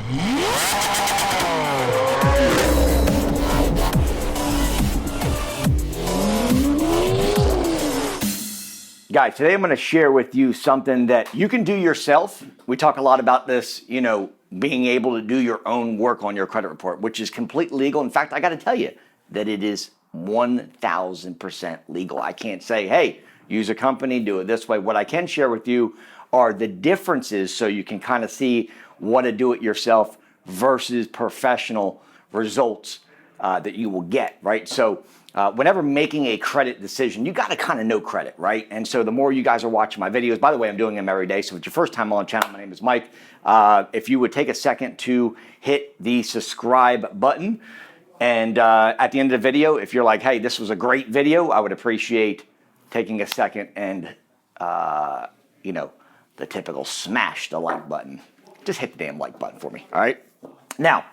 Guys, today I'm going to share with you something that you can do yourself. We talk a lot about this, being able to do your own work on your credit report, which is completely legal. In fact, I got to tell you that it is 1000% legal. I can't say, hey, use a company, do it this way. What I can share with you are the differences so you can kind of see what a do-it-yourself versus professional results that you will get, right? So whenever making a credit decision, you got to kind of know credit, right? And so the more you guys are watching my videos, by the way, I'm doing them every day. So if it's your first time on the channel, my name is Mike. If you would take a second to hit the subscribe button. And at the end of the video, if you're like, hey, this was a great video, I would appreciate taking a second and, the typical smash the like button. Just hit the damn like button for me, all right? Now,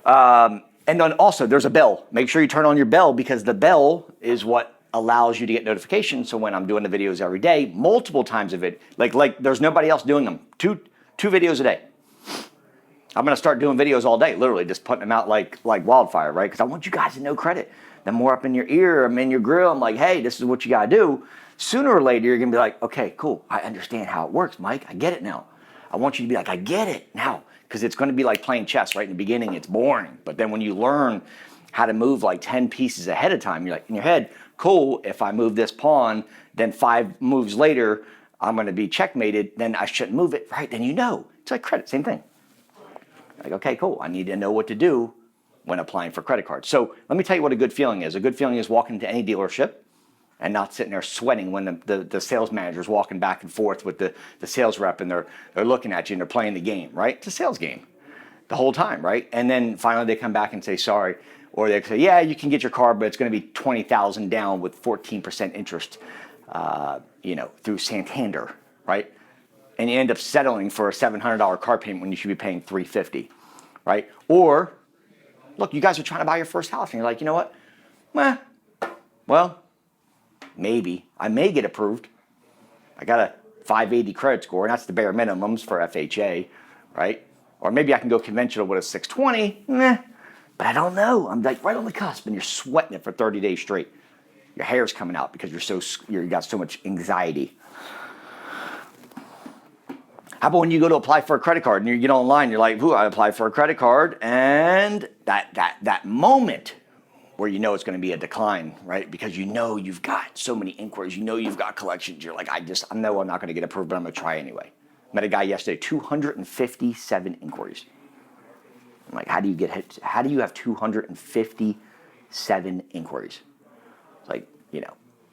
and then also there's a bell. Make sure you turn on your bell because the bell is what allows you to get notifications. So when I'm doing the videos every day, multiple times of it, like there's nobody else doing them. Two videos a day. I'm gonna start doing videos all day, literally just putting them out like wildfire, right? Because I want you guys to know credit. The more up in your ear, I'm in your grill, I'm like, hey, this is what you gotta do. Sooner or later, you're gonna be like, okay, cool, I understand how it works, Mike, I get it now. I want you to be like, I get it now. Because it's going to be like playing chess, right? In the beginning, it's boring. But then when you learn how to move like 10 pieces ahead of time, you're like, in your head, cool, if I move this pawn, then 5 moves later, I'm going to be checkmated, then I shouldn't move it, right? Then you know. It's like credit, same thing. Like, okay, cool, I need to know what to do when applying for credit cards. So let me tell you what a good feeling is. A good feeling is walking into any dealership and not sitting there sweating when the sales manager's walking back and forth with the sales rep and they're looking at you and they're playing the game, right? It's a sales game the whole time, right? And then finally they come back and say sorry, or they say, yeah, you can get your car, but it's going to be $20,000 down with 14% interest, through Santander, right? And you end up settling for a $700 car payment when you should be paying $350, right? Or look, you guys are trying to buy your first house and you're like, you know what? Well, maybe I may get approved. I got a 580 credit score, and that's the bare minimums for FHA, right? Or maybe I can go conventional with a 620, but I don't know. I'm like right on the cusp, and you're sweating it for 30 days straight. Your hair's coming out because you got so much anxiety. How about when you go to apply for a credit card and you get online, you're like, I applied for a credit card, and that moment where you know it's going to be a decline, right? Because you've got so many inquiries, you've got collections. You're like, I know I'm not going to get approved, but I'm going to try anyway. Met a guy yesterday, 257 inquiries. I'm like, how do you have 257 inquiries? It's like,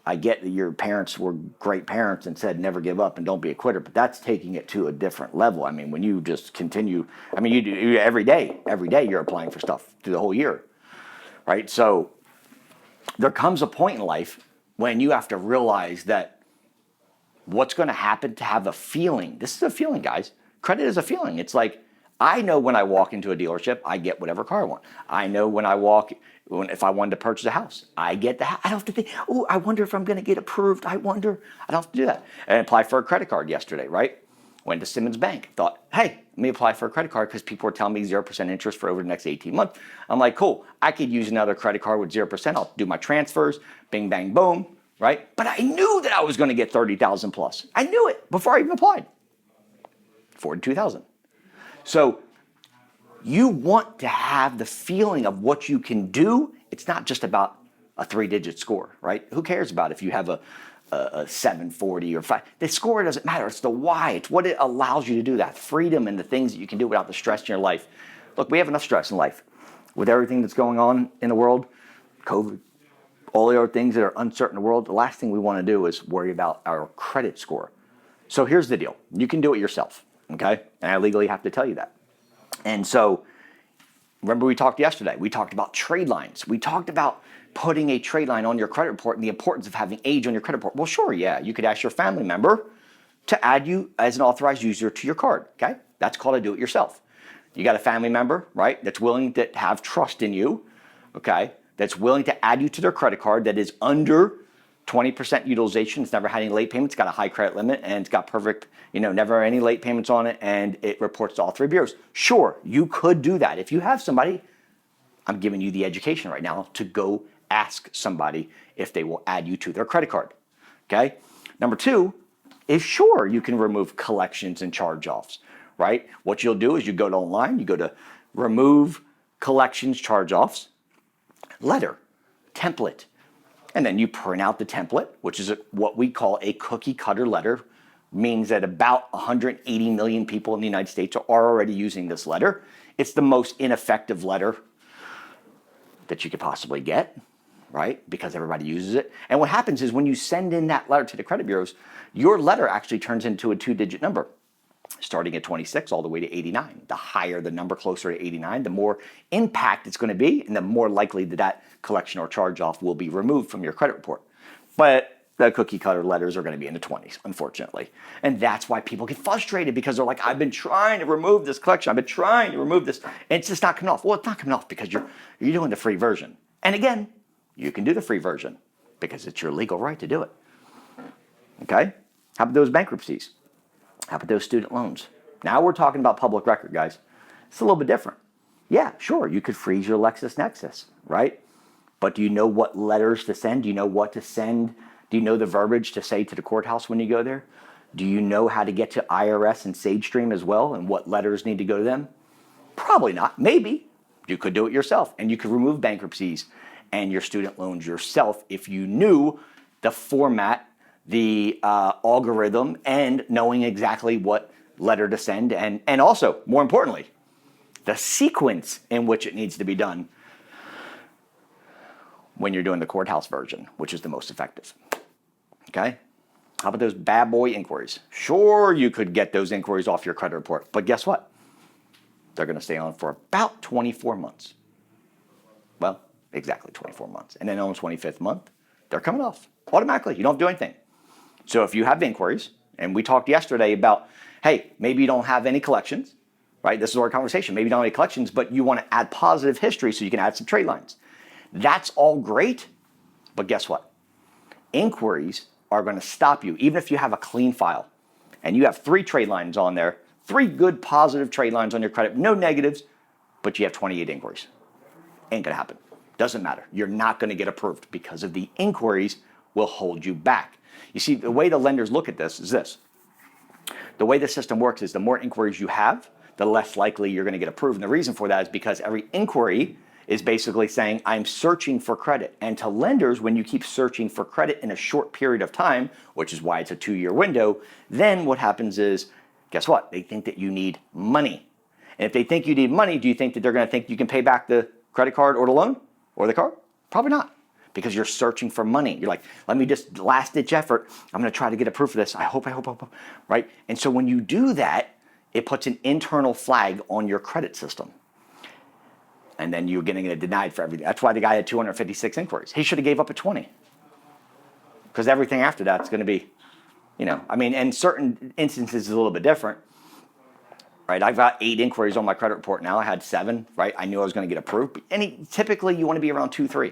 I get that your parents were great parents and said never give up and don't be a quitter, but that's taking it to a different level. I mean, when you just continue, you do every day you're applying for stuff through the whole year. Right? So there comes a point in life when you have to realize that what's going to happen to have a feeling. This is a feeling, guys. Credit is a feeling. It's like, I know when I walk into a dealership, I get whatever car I want. I know when if I wanted to purchase a house, I get the house. I don't have to think, I wonder if I'm going to get approved. I don't have to do that. And I applied for a credit card yesterday, right? Went to Simmons Bank, thought, hey, let me apply for a credit card because people were telling me 0% interest for over the next 18 months. I'm like, cool, I could use another credit card with 0%. I'll do my transfers, bing, bang, boom, right? But I knew that I was going to get 30,000 plus. I knew it before I even applied. 42,000. So you want to have the feeling of what you can do. It's not just about a 3-digit score, right? Who cares about if you have a 740 or 5. The score doesn't matter. It's the why. It's what it allows you to do, that freedom and the things that you can do without the stress in your life. Look, we have enough stress in life. With everything that's going on in the world, COVID, all the other things that are uncertain in the world, the last thing we want to do is worry about our credit score. So here's the deal. You can do it yourself, okay? And I legally have to tell you that. And so remember we talked yesterday. We talked about trade lines. We talked about putting a trade line on your credit report and the importance of having age on your credit report. Well, sure, yeah. You could ask your family member to add you as an authorized user to your card, okay? That's called a do-it-yourself. You got a family member, right, that's willing to have trust in you, okay, that's willing to add you to their credit card that is under 20% utilization. It's never had any late payments, got a high credit limit, and it's got perfect, never any late payments on it, and it reports to all 3 bureaus. Sure, you could do that. If you have somebody, I'm giving you the education right now to go ask somebody if they will add you to their credit card, okay? Number 2 is sure, you can remove collections and charge-offs, right? What you'll do is you go to online, you go to remove collections, charge-offs, letter, template, and then you print out the template, which is what we call a cookie cutter letter, means that about 180 million people in the United States are already using this letter. It's the most ineffective letter that you could possibly get, right? Because everybody uses it. And what happens is when you send in that letter to the credit bureaus, your letter actually turns into a 2-digit number, starting at 26 all the way to 89. The higher the number, closer to 89, the more impact it's going to be, and the more likely that collection or charge-off will be removed from your credit report. But the cookie cutter letters are going to be in the 20s, unfortunately. And that's why people get frustrated, because they're like, I've been trying to remove this collection. I've been trying to remove this, and it's just not coming off. Well, it's not coming off because you're doing the free version. And again, you can do the free version because it's your legal right to do it. Okay? How about those bankruptcies? How about those student loans? Now we're talking about public record, guys. It's a little bit different. Yeah, sure, you could freeze your LexisNexis, right? But do you know what letters to send? Do you know what to send? Do you know the verbiage to say to the courthouse when you go there? Do you know how to get to IRS and SageStream as well, and what letters need to go to them? Probably not. Maybe. You could do it yourself, and you could remove bankruptcies and your student loans yourself if you knew the format, the algorithm, and knowing exactly what letter to send, and also, more importantly, the sequence in which it needs to be done when you're doing the courthouse version, which is the most effective. Okay? How about those bad boy inquiries? Sure, you could get those inquiries off your credit report, but guess what? They're going to stay on for about 24 months. Well, exactly 24 months. And then on the 25th month, they're coming off automatically. You don't have to do anything. So if you have inquiries, and we talked yesterday about, hey, maybe you don't have any collections, right? This is our conversation. Maybe you don't have any collections, but you want to add positive history so you can add some trade lines. That's all great, but guess what? Inquiries are going to stop you, even if you have a clean file and you have 3 trade lines on there, 3 good positive trade lines on your credit, no negatives, but you have 28 inquiries. Ain't going to happen. Doesn't matter. You're not going to get approved because of the inquiries will hold you back. You see, the way the lenders look at this is this. The way the system works is the more inquiries you have, the less likely you're going to get approved. And the reason for that is because every inquiry is basically saying, I'm searching for credit. And to lenders, when you keep searching for credit in a short period of time, which is why it's a 2-year window, then what happens is, guess what? They think that you need money. And if they think you need money, do you think that they're going to think you can pay back the credit card or the loan or the car? Probably not, because you're searching for money. You're like, let me just last-ditch effort. I'm going to try to get approved for this. I hope, right? And so when you do that, it puts an internal flag on your credit system. And then you're getting it denied for everything. That's why the guy had 256 inquiries. He should have gave up at 20. Because everything after that's going to be, and certain instances is a little bit different, right? I've got 8 inquiries on my credit report now. I had 7, right? I knew I was going to get approved. Typically, you want to be around 2, 3,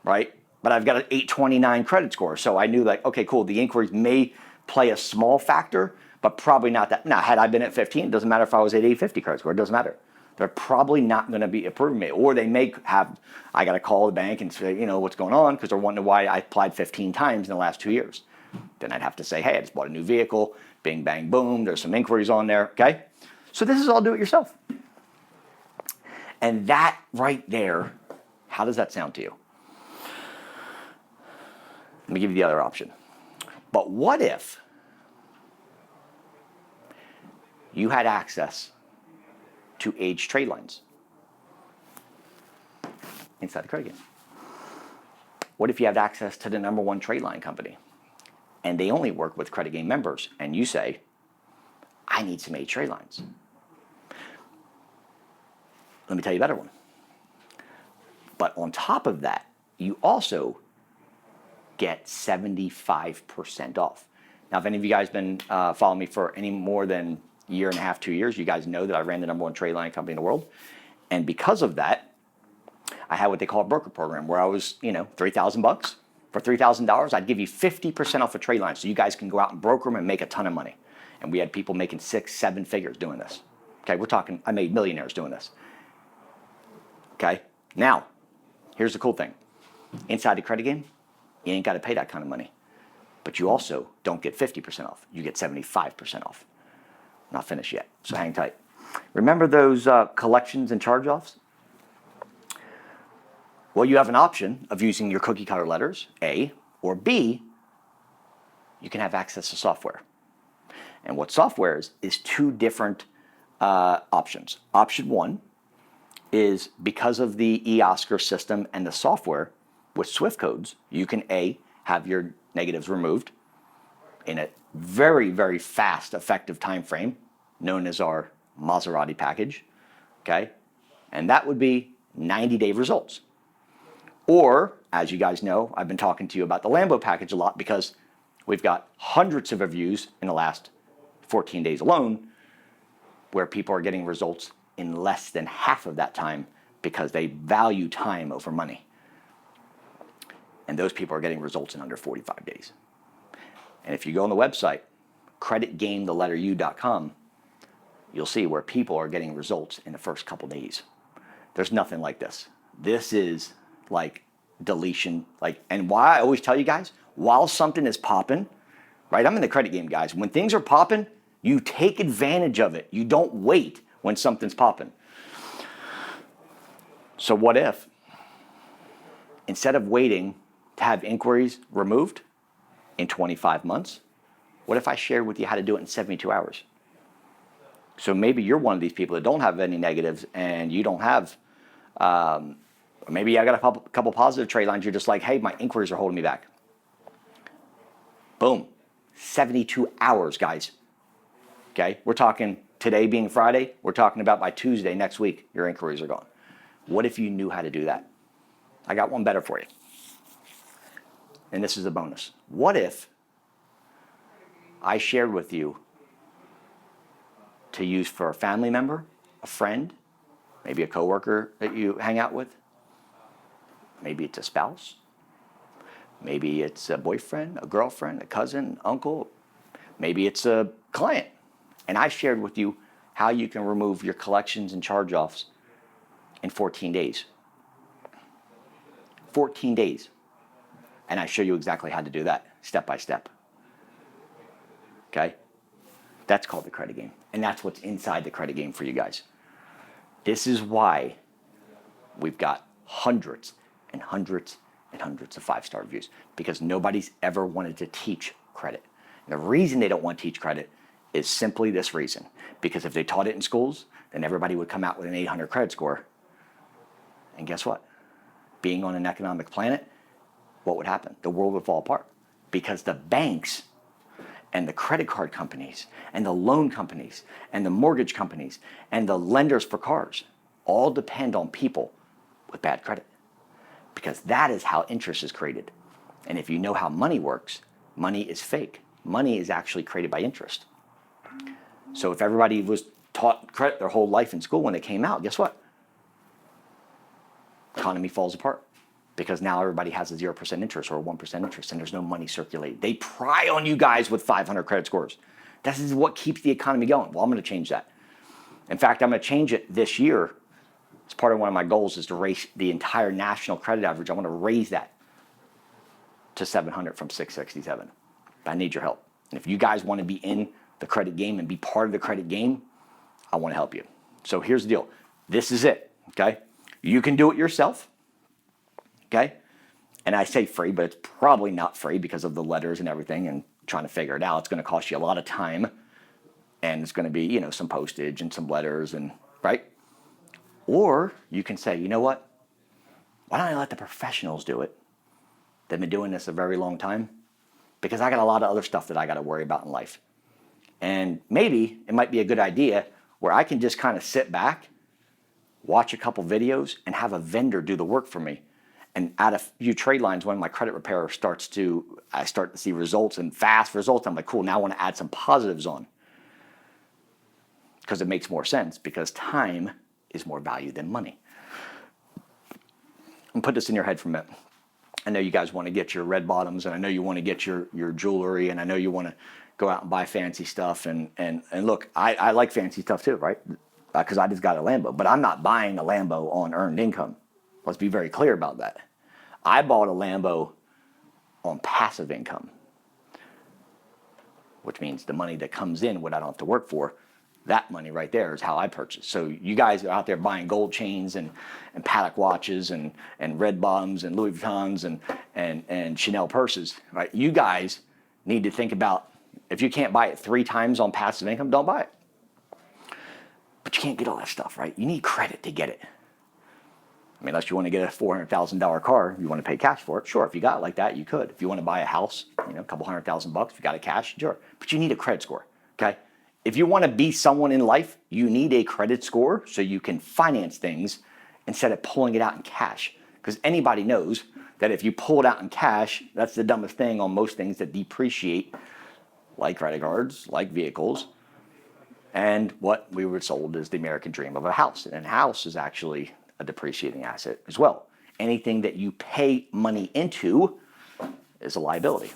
right? But I've got an 829 credit score. So I knew okay, cool. The inquiries may play a small factor, but probably not that. Now, had I been at 15, it doesn't matter if I was at 850 credit score. It doesn't matter. They're probably not going to be approving me. Or they may have, I got to call the bank and say, what's going on, because they're wondering why I applied 15 times in the last 2 years. Then I'd have to say, hey, I just bought a new vehicle, bing, bang, boom, there's some inquiries on there, okay? So this is all do it yourself. And that right there, how does that sound to you? Let me give you the other option. But what if you had access to age trade lines inside the credit union? What if you have access to the #1 trade line company and they only work with credit game members, and you say, I need some age trade lines? Let me tell you a better one. But on top of that, you also get 75% off. Now, if any of you guys been following me for any more than a year and a half, 2 years, you guys know that I ran the #1 trade line company in the world. And because of that, I had what they call a broker program, where I was, $3,000, For $3,000, I'd give you 50% off a Tradeline so you guys can go out and broker them and make a ton of money. And we had people making 6, 7 figures doing this. Okay, we're talking, I made millionaires doing this. Okay, now, here's the cool thing. Inside the credit game, you ain't got to pay that kind of money. But you also don't get 50% off. You get 75% off. Not finished yet, so hang tight. Remember those collections and charge-offs? Well, you have an option of using your cookie cutter letters, A, or B, you can have access to software. And what software is 2 different options. Option 1 is because of the eOscar system and the software with Swift codes, you can A, have your negatives removed in a very, very fast, effective time frame, known as our Maserati package, okay? And that would be 90-day results. Or, as you guys know, I've been talking to you about the Lambo package a lot because we've got hundreds of reviews in the last 14 days alone where people are getting results in less than half of that time because they value time over money. And those people are getting results in under 45 days. And if you go on the website, creditgametheletturu.com, you'll see where people are getting results in the first couple days. There's nothing like this. This is like deletion, and why I always tell you guys, while something is popping, right? I'm in the credit game, guys. When things are popping, you take advantage of it. You don't wait when something's popping. So what if, instead of waiting to have inquiries removed in 25 months, what if I shared with you how to do it in 72 hours? So maybe you're one of these people that don't have any negatives and you don't have, maybe I got a couple positive trade lines. You're just like, hey, my inquiries are holding me back. Boom. 72 hours, guys. Okay? We're talking today being Friday. We're talking about by Tuesday next week, your inquiries are gone. What if you knew how to do that? I got one better for you. And this is a bonus. What if I shared with you to use for a family member, a friend, maybe a coworker that you hang out with? Maybe it's a spouse. Maybe it's a boyfriend, a girlfriend, a cousin, uncle. Maybe it's a client. And I shared with you how you can remove your collections and charge-offs in 14 days. 14 days. And I show you exactly how to do that, step by step. Okay? That's called the credit game. And that's what's inside the credit game for you guys. This is why we've got hundreds and hundreds and hundreds of 5-star reviews, because nobody's ever wanted to teach credit. And the reason they don't want to teach credit is simply this reason. Because if they taught it in schools, then everybody would come out with an 800 credit score. And guess what? Being on an economic planet, what would happen? The world would fall apart. Because the banks and the credit card companies and the loan companies and the mortgage companies and the lenders for cars all depend on people with bad credit. Because that is how interest is created. And if you know how money works, money is fake. Money is actually created by interest. So if everybody was taught credit their whole life in school when they came out, guess what? Economy falls apart. Because now everybody has a 0% interest or a 1% interest and there's no money circulating. They pry on you guys with 500 credit scores. This is what keeps the economy going. Well, I'm going to change that. In fact, I'm going to change it this year. As part of one of my goals is to raise the entire national credit average. I want to raise that to 700 from 667. But I need your help. And if you guys want to be in the credit game and be part of the credit game, I want to help you. So here's the deal. This is it, okay? You can do it yourself, okay? And I say free, but it's probably not free because of the letters and everything and trying to figure it out. It's going to cost you a lot of time, and it's going to be, you know, some postage and some letters, and right? Or you can say, you know what? Why don't I let the professionals do it? They've been doing this a very long time, because I got a lot of other stuff that I got to worry about in life. And maybe it might be a good idea where I can just kind of sit back, watch a couple videos, and have a vendor do the work for me. And add a few trade lines when my credit repairer I start to see results and fast results. I'm like, cool, now I want to add some positives on. Because it makes more sense, because time is more valued than money. And put this in your head for a minute. I know you guys want to get your red bottoms, and I know you want to get your jewelry, and I know you want to go out and buy fancy stuff. And look, I like fancy stuff too, right? Because I just got a Lambo, but I'm not buying a Lambo on earned income. Let's be very clear about that. I bought a Lambo on passive income, which means the money that comes in, what I don't have to work for, that money right there is how I purchase. So you guys are out there buying gold chains and Patek watches and red bottoms and Louis Vuittons and Chanel purses, right? You guys need to think about, if you can't buy it 3 times on passive income, don't buy it. But you can't get all that stuff, right? You need credit to get it. I mean, unless you want to get a $400,000 car, you want to pay cash for it. Sure, if you got it like that, you could. If you want to buy a house, a couple $100,000, if you got it cash, sure. But you need a credit score, okay? If you want to be someone in life, you need a credit score so you can finance things instead of pulling it out in cash. Because anybody knows that if you pull it out in cash, that's the dumbest thing on most things that depreciate, like credit cards, like vehicles. And what we were sold is the American dream of a house. And a house is actually a depreciating asset as well. Anything that you pay money into is a liability.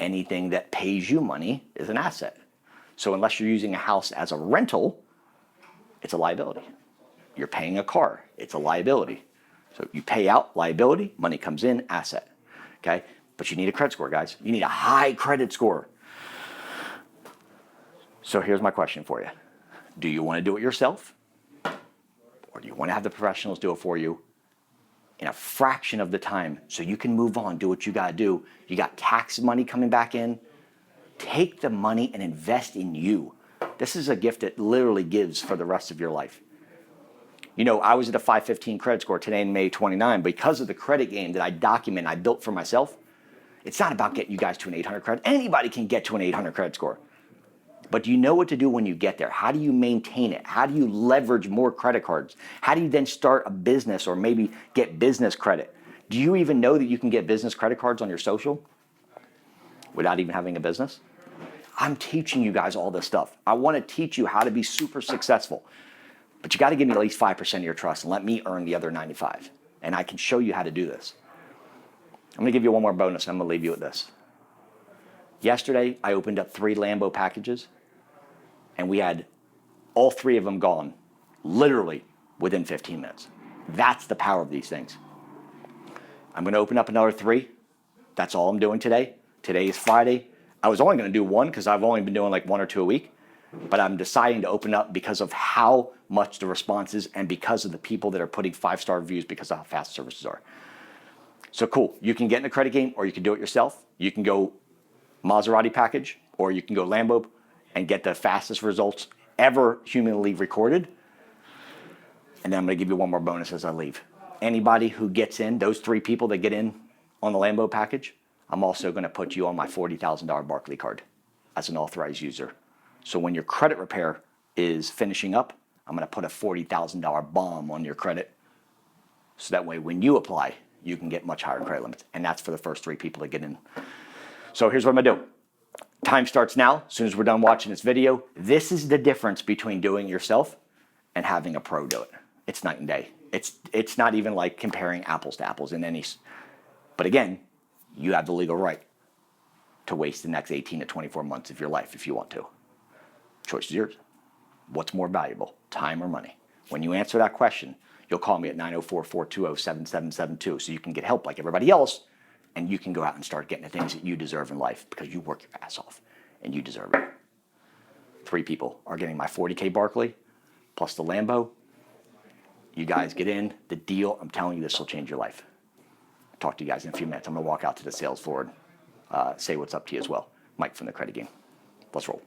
Anything that pays you money is an asset. So unless you're using a house as a rental, it's a liability. You're paying a car, it's a liability. So you pay out, liability, money comes in, asset. Okay? But you need a credit score, guys. You need a high credit score. So here's my question for you. Do you want to do it yourself? Or do you want to have the professionals do it for you in a fraction of the time so you can move on, do what you got to do? You got tax money coming back in. Take the money and invest in you. This is a gift that literally gives for the rest of your life. I was at a 515 credit score today in May 29 because of the credit game that I document, I built for myself. It's not about getting you guys to an 800 credit. Anybody can get to an 800 credit score. But do you know what to do when you get there? How do you maintain it? How do you leverage more credit cards? How do you then start a business or maybe get business credit? Do you even know that you can get business credit cards on your social without even having a business? I'm teaching you guys all this stuff. I want to teach you how to be super successful. But you got to give me at least 5% of your trust and let me earn the other 95. And I can show you how to do this. I'm going to give you one more bonus and I'm going to leave you with this. Yesterday, I opened up 3 Lambo packages, and we had all 3 of them gone, literally within 15 minutes. That's the power of these things. I'm going to open up another 3. That's all I'm doing today. Today is Friday. I was only going to do 1 because I've only been doing like 1 or 2 a week, but I'm deciding to open up because of how much the response is and because of the people that are putting 5-star reviews because of how fast services are. So cool. You can get in the credit game or you can do it yourself. You can go Maserati package, or you can go Lambo and get the fastest results ever humanly recorded. And then I'm going to give you one more bonus as I leave. Anybody who gets in, those 3 people that get in on the Lambo package, I'm also going to put you on my $40,000 Barclay card as an authorized user. So when your credit repair is finishing up, I'm going to put a $40,000 bomb on your credit. So that way when you apply, you can get much higher credit limits. And that's for the first 3 people that get in. So here's what I'm going to do. Time starts now, as soon as we're done watching this video. This is the difference between doing it yourself and having a pro do it. It's night and day. It's not even like comparing apples to apples in any. But again, you have the legal right to waste the next 18 to 24 months of your life if you want to. Choice is yours. What's more valuable, time or money? When you answer that question, you'll call me at 904-420-7772 so you can get help like everybody else. And you can go out and start getting the things that you deserve in life because you work your ass off and you deserve it. 3 people are getting my 40K Barclay plus the Lambo. You guys get in. The deal, I'm telling you, this will change your life. I'll talk to you guys in a few minutes. I'm going to walk out to the sales floor and say what's up to you as well. Mike from the credit game. Let's roll.